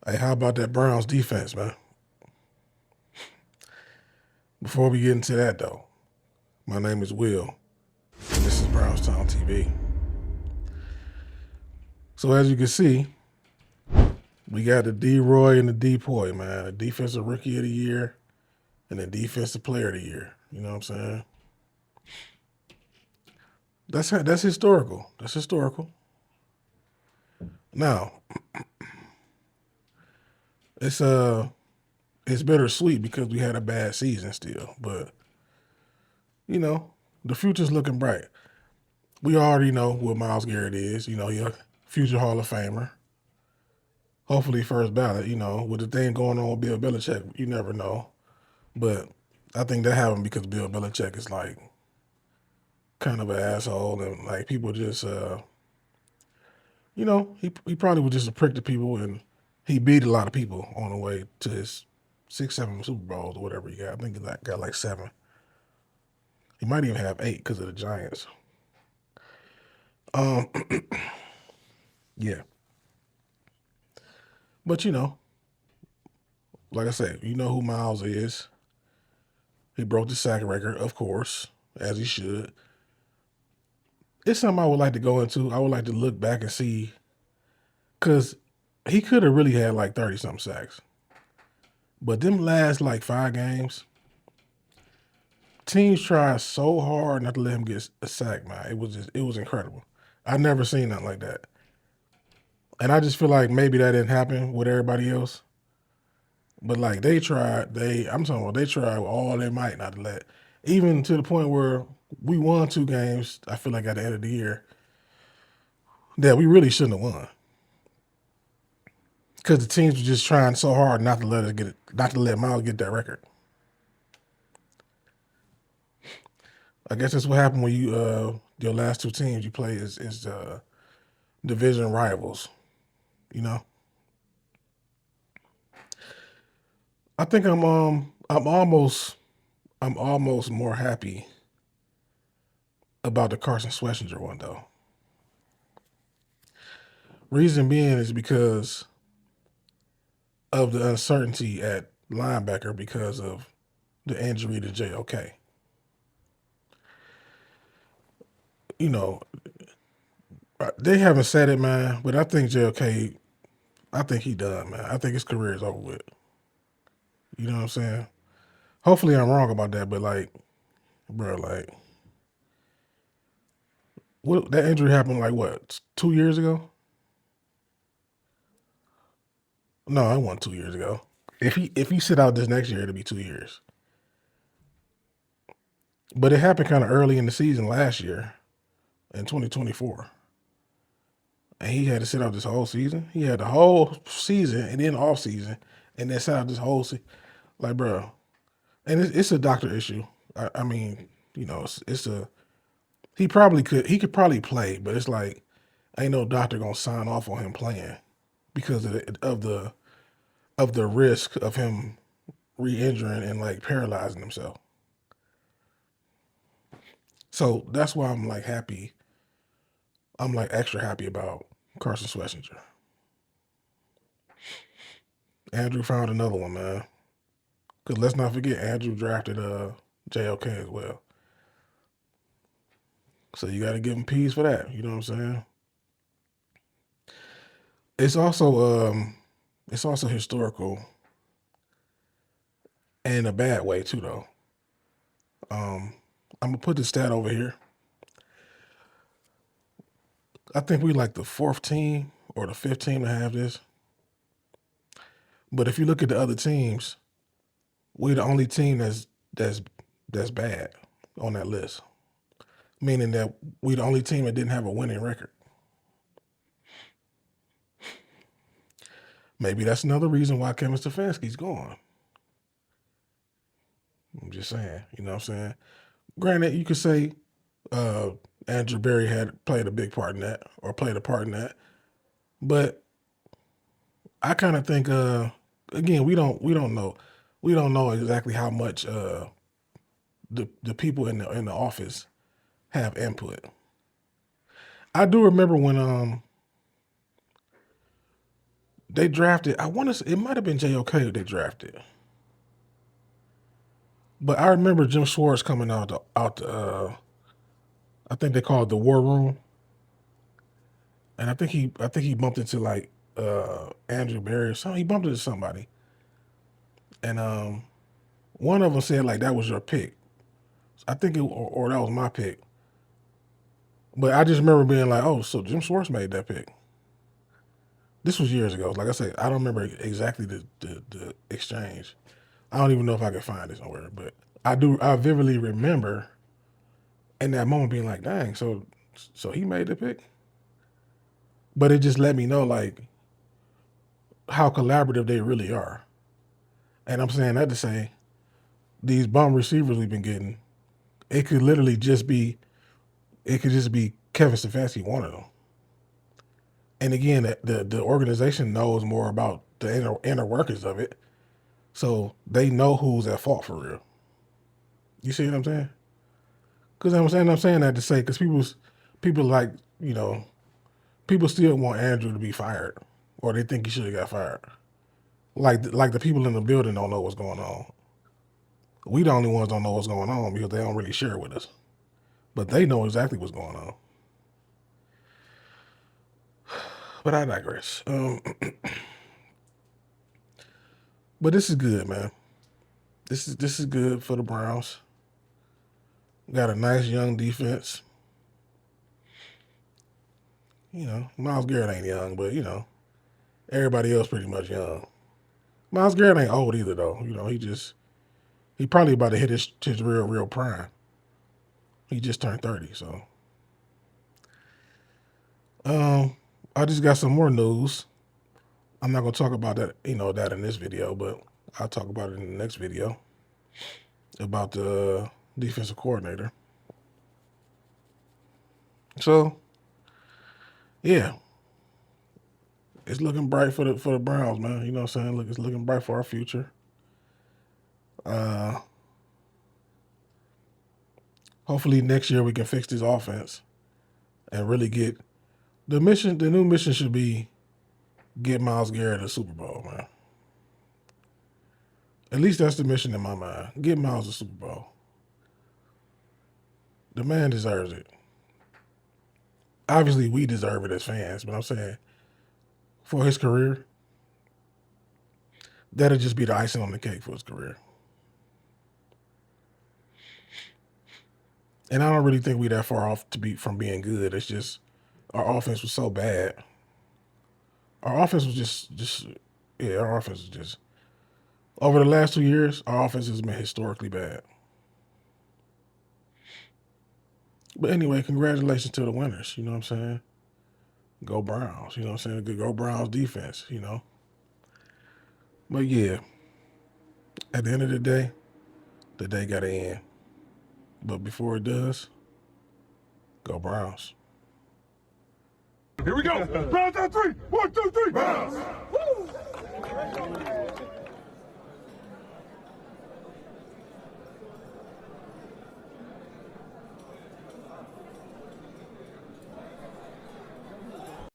Hey, how about that Browns defense, man? Before we get into that, though, my name is Will, and this is Brownstown TV. So as you can see, we got the D-Roy and the D-Poy, man. The Defensive Rookie of the Year and the Defensive Player of the Year. You know what I'm saying? That's historical. That's historical. Now, it's it's bittersweet because we had a bad season still, but you know, the future's looking bright. We already know what Myles Garrett is. You know, he's a future Hall of Famer. Hopefully first ballot, you know, with the thing going on with Bill Belichick, you never know. But I think that happened because Bill Belichick is like kind of an asshole and like people just you know, he probably was just a prick to people and he beat a lot of people on the way to his 6, 7 Super Bowls or whatever he got. I think he got like 7. He might even have 8 because of the Giants. Um yeah. But you know, like I said, you know who Miles is. He broke the sack record, of course, as he should. It's something I would like to go into. I would like to look back and see, because he could have really had like 30 something sacks. But them last like 5 games, teams tried so hard not to let him get a sack, man. It was incredible. I never seen nothing like that. And I just feel like maybe that didn't happen with everybody else. But like I'm talking about they tried with all they might not to let, even to the point where we won 2 games, I feel like at the end of the year, that we really shouldn't have won. Because the teams were just trying so hard not to not to let Miles get that record. I guess that's what happened when you your last 2 teams you play is division rivals. You know, I think I'm almost more happy about the Carson Schwesinger one though. Reason being is because of the uncertainty at linebacker because of the injury to JOK. You know, they haven't said it, man, but I think JOK, I think he done, man. I think his career is over with. You know what I'm saying? Hopefully I'm wrong about that, but like, bro, like, what that injury happened like what 2 years ago? No, it wasn't 2 years ago. If he sit out this next year, it'll be 2 years. But it happened kind of early in the season last year in 2024. And he had to sit out this whole season. He had the whole season and then off season, and then sit out this whole season. Like, bro, and it's a doctor issue. I mean, you know, it's a he could probably play, but it's like ain't no doctor gonna sign off on him playing because of the risk of him re-injuring and like paralyzing himself. So that's why I'm like happy. I'm like extra happy about Carson Schwesinger. Andrew found another one, man. Cause let's not forget Andrew drafted JOK as well. So you got to give him peace for that. You know what I'm saying? It's also it's also historical in a bad way too, though. I'm gonna put the stat over here. I think we like the 4th team or the 5th team to have this. But if you look at the other teams, we're the only team that's that's bad on that list. Meaning that we the only team that didn't have a winning record. Maybe that's another reason why Kevin Stefanski's gone. I'm just saying, you know what I'm saying? Granted, you could say uh, Andrew Berry had played a big part in that or played a part in that, but I kind of think again we don't know exactly how much the people in the office have input. I do remember when They drafted, I want to say, it might have been JOK who they drafted. But I remember Jim Schwartz coming out I think they call it the War Room. And I think he bumped into like Andrew Barry or something. He bumped into somebody. And one of them said like that was your pick. I think or that was my pick. But I just remember being like, oh, so Jim Schwartz made that pick. This was years ago. Like I said, I don't remember exactly the exchange. I don't even know if I could find it somewhere, but I vividly remember in that moment being like, dang, so he made the pick. But it just let me know like how collaborative they really are. And I'm saying that to say these bum receivers we've been getting, it could literally just be Kevin Stefanski, one of them. And again, the organization knows more about the inner workings of it, so they know who's at fault for real. You see what I'm saying? Because I'm saying that to say, because people like, you know, people still want Andrew to be fired, or they think he should have got fired. Like the people in the building don't know what's going on. We the only ones don't know what's going on because they don't really share with us. But they know exactly what's going on. But I digress. But this is good, man. This is good for the Browns. Got a nice young defense. You know, Myles Garrett ain't young, but you know, everybody else pretty much young. Myles Garrett ain't old either, though. You know, he probably about to hit his real prime. He just turned 30, so. I just got some more news. I'm not gonna talk about that, you know, that in this video, but I'll talk about it in the next video about the defensive coordinator. So, yeah, it's looking bright for the Browns, man. You know what I'm saying? Look, it's looking bright for our future. Hopefully next year we can fix this offense and really get the mission. The new mission should be get Myles Garrett a Super Bowl, man. At least that's the mission in my mind. Get Myles a Super Bowl. The man deserves it. Obviously, we deserve it as fans, but I'm saying for his career, that'll just be the icing on the cake for his career. And I don't really think we that far off from being good. It's just our offense was so bad. Our offense was just our offense was just over the last 2 years, our offense has been historically bad. But anyway, congratulations to the winners. You know what I'm saying? Go Browns. You know what I'm saying? Go Browns defense, you know. But yeah, at the end of the day got to end. But before it does, go Browns. Here we go. Browns on 3. 1, 2, 3. Browns. Woo!